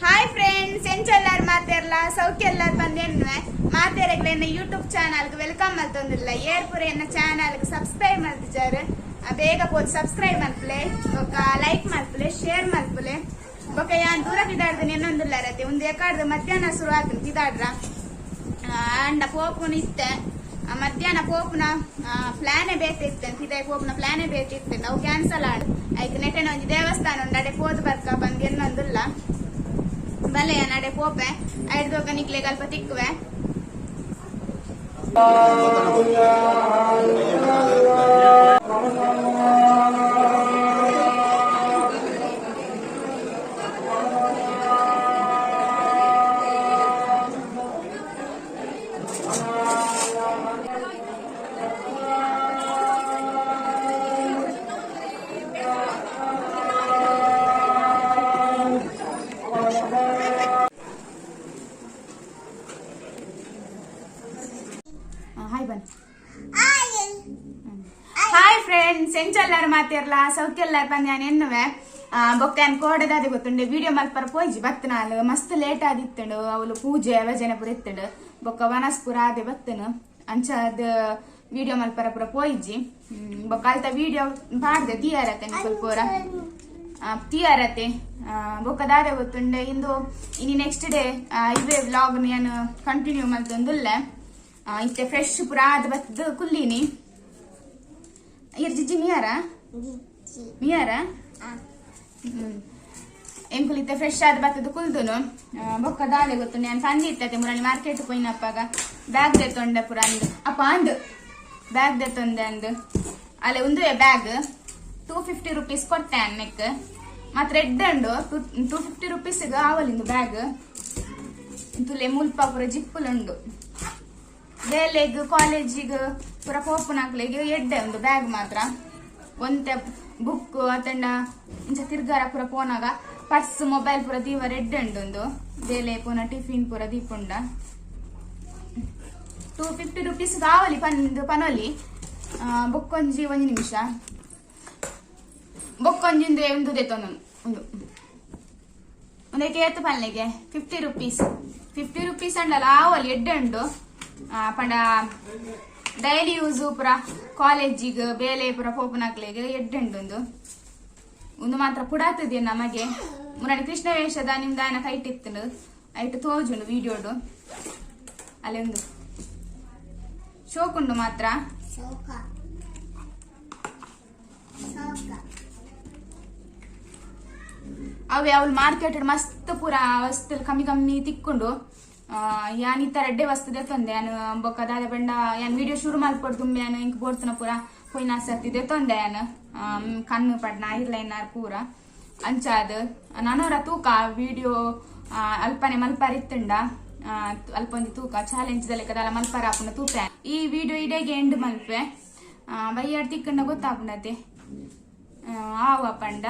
hi friends ಎಂಚೆಲ್ಲಾರು ಮಾತೆರ್ಲ ಸೌಖ್ಯ ಎಲ್ಲಾರು ಬಂದೇನ್ವೆ ಮಾತೆರೆಗ್ಲ ಎನ್ನ ಯೂಟ್ಯೂಬ್ ಚಾನಲ್ಗೆ ವೆಲ್ಕಮ್ ಮಲ್ತೊಂದಿಲ್ಲ ಏರ್ಪುರ ಎನ್ನ ಚಾನಲ್ಗೆ ಸಬ್ಸ್ಕ್ರೈಬ್ ಮಲ್ತಿದ್ದಾರೆ ಬೇಗ ಹೋಗಿ ಸಬ್ಸ್ಕ್ರೈಬ್ ಮಲ್ಪಲೆ ಬೊಕ್ಕ ಲೈಕ್ ಮಲ್ಪಲೆ ಶೇರ್ ಮಲ್ಪಲೆ ಬೊಕ್ಕ ಯಾನ್ ದೂರ ತಿದಾಡ್ದು ನೆನ್ನೊಂದಿಲ್ಲ ರತೆ ಒಂದು ಎಕಾಡ್ದು ಮಧ್ಯಾಹ್ನ ಶುರು ಆತು ತಿದಾಡ್ರ ಅಂಡ ಪೋಪುನ ಇತ್ತೆ ಮಧ್ಯಾಹ್ನ ಪೋಪುನ ಪ್ಲಾನೆ ಬೇತಿತ್ತೆ ಇದೇ ಪೋಪುನ ಪ್ಲಾನೆ ಬೇತಿತ್ತೆ ಅವು ಕ್ಯಾನ್ಸಲ್ ಆಡ್ ಐಕ್ ನೆಟ್ಟೆನ ಒಂಜಿ ದೇವಸ್ಥಾನ ಉಂಡು ಅಡೆ ಪೋದು ಬರ್ಕ ಬಂದು ಎನ್ನೊಂದಿಲ್ಲ ಬಲೆಯ ನಡೆ ಪೋಪೆ ಐದು ದೊಕ್ಕ ನಿಕ್ಲೆ ಕಲ್ಪ ತಿಕ್ಕುವೆ ಹಾಯ್ ಫ್ರೆಂಡ್ಸ್ ಎಂಚೆಲ್ಲಾರು ಮಾತಿರ್ಲ ಸೌಖ್ಯ ಎಲ್ಲಾರು ಬಂದು ನಾನು ಎನ್ನುವೆ ಬೊಕ್ಕ ಕೋಡದಾದೆ ಗೊತ್ತುಂಡೆ ವಿಡಿಯೋ ಮಲ್ಪರ ಪೋಯ್ಜಿ ಬತ್ತನಾಲು ಮಸ್ತ್ ಲೇಟ್ ಆದಿತ್ತಂಡು ಅವಳು ಪೂಜೆ ಅವಜನೆ ಪುರ ಇತ್ತಂಡು ಬೊಕ್ಕ ವನಸ್ಪುರ ಆದೆ ಬತ್ತನು ಅಂಚದ ವಿಡಿಯೋ ಮಲ್ಪರ ಪುರ ಪೋಯ್ಜಿ ಬೊಕ್ಕ ಅಲ್ತ ವಿಡಿಯೋ ಪಾಡ್ದೆ ತೀಯಾರತೆ ಸ್ವಲ್ಪ ತೀಯಾರತೆ ಬೊಕ್ಕ ದಾರೆ ಗೊತ್ತುಂಡೆ ಇಂದು ಇನ್ನು ನೆಕ್ಸ್ಟ್ ಡೇ ಇವೇ ವ್ಲಾಗ್ ನಾನು ಕಂಟಿನ್ಯೂ ಮಲ್ತೊಂದುಲ್ಲೆ ಇತ್ತೆ ಫ್ರೆಶ್ ಪುರ ಆದ ಬತ್ತದು ಕುಲ್ಲೀನಿ ಜಿಜ್ಜಿ ಮಿಯಾರ ಎಂಕುಲಿತ್ತೆ ಫ್ರೆಶ್ ಆದ ಬತ್ತದು ಕುಲ್ದುನು ಬೊಕ್ಕ ದಾಲೆ ಗೊತ್ತು ನಾನು ಸಂಜೆ ಇತ್ತತೆ ಮುರಳಿ ಮಾರ್ಕೆಟ್ ಪೋಯಿನಪ್ಪಾಗ ಬ್ಯಾಗ್ ದೆತ್ತೊಂಡೆ ಪುರ ಅಂದು ಅಪ್ಪ ಅಂದು ಬ್ಯಾಗ್ ದೆತ್ತೊಂದೆ ಅಂದು ಅಲ್ಲೇ ಒಂದುವೆ ಬ್ಯಾಗ್ 250 ರೂಪೀಸ್ ಕೊಟ್ಟೆ ಅನ್ನಕ್ಕೆ ಮತ್ತೆ ರೆಡ್ ಅಂಡು 250 ರೂಪೀಸ್ಗೆ ಆವಲಿಂದು ಬ್ಯಾಗ್ ತುಲೆ ಮುಲ್ಪ ಪುರ ಜಿಪ್ಪುಲುಂಡು ಬೇಲೆಗ್ ಕಾಲೇಜಿಗೆ ಪುರ ಪೋಪುನಾಕ್ಲೆಗೆ ಎಡ್ಡೆ ಒಂದು ಬ್ಯಾಗ್ ಮಾತ್ರ ಒಂತೆ ಬುಕ್ ಅತಂಡ ಇಂಚ ತಿರ್ಗಾರ ಪುರ ಪೋನಾಗ ಪರ್ಸ್ ಮೊಬೈಲ್ ಪುರ ದೀವ ರೆಡ್ ಉಂಡು ಬೇಲೆ ಪುನ ಟಿಫಿನ್ ಪುರ ದೀಪುಂಡ 250 ರೂಪೀಸ್ ಆವಲಿ ಪನೊಲಿ ಬೊಕ್ಕೊಂಜಿ ಒಂದು ನಿಮಿಷ ಬೊಕ್ಕೊಂಜಿಂದು ಒಂದು ದೆತ್ತೊಂದು ಒಂದಕ್ಕೆ ಏತು ಪಲ್ಲೆಗೆ 50 ರೂಪೀಸ್ ಅಂಡಲ್ಲ ಆವಲಿ ಎಡ್ಡೆ ಉಂಡು ಪಂಡ ಡೈಲಿ ಯೂಸ್ ಪುರ ಕಾಲೇಜಿಗೆ ಬೇಲೆ ಪುರ ಪೋಪುನಾಕ್ಲೆಗೆ ಎಡ್ಡೆಂಡು ಒಂದು ಮಾತ್ರ ಪುಡಾತದೆ ನಮಗೆ ಮುರಾಣಿ ಕೃಷ್ಣ ವೇಷದ ನಿಮ್ದ ಆಯನ ಕೈಟಿತ್ತು ಐಟು ತೋಜುಂಡು ವಿಡಿಯೋಡು ಅಲ್ಲಿ ಒಂದು ಶೋಕುಂಡು ಮಾತ್ರ ಅವೇ ಅವಳು ಮಾರ್ಕೆಟ್ ಮಸ್ತ್ ಪುರ ವಸ್ತು ಕಮ್ಮಿ ತಿಕ್ಕೊಂಡು ಯಾನ್ ಈ ತರ ಎಡ್ಡೆ ವಸ್ತು ದೆತ್ತೊಂದೆ ಯಾನು ಬೊಕ್ಕ ದಾದ ಬಂಡ ಯಾನ್ ವಿಡಿಯೋ ಶುರು ಮಲ್ಪಡ್ ತುಂಬಿ ಯಾನು ಇಂಕ್ ಬೋಡ್ತನ ಪೂರ ಪೊಯ್ನ ಸರ್ತಿ ದೆತ್ತೊಂದೆ ಯಾನು ಕಣ್ಣು ಪಡ್ನ ಐರ್ಲೈನರ್ ಪೂರ ಅಂಚಾದ ನನವರ ತೂಕ ವಿಡಿಯೋ ಅಲ್ಪನೆ ಮಲ್ಪರಿತ್ತಂಡ ಅಲ್ಪೊಂದಿ ತೂಕ ಚಾಲೆಂಜ್ ದಲೆಕ್ಕದಲ್ಲ ಮಲ್ಪರ ಆಪುಂಡ ತೂಕ ಈ ವಿಡಿಯೋ ಇಡೆಗೆ ಎಂಡ್ ಮಲ್ಪೆ ಬೈಯಾಡ್ ತಿಕ್ಕಂಡ ಗೊತ್ತಾಪುಂಡತೆ ಆವ ಪಂಡ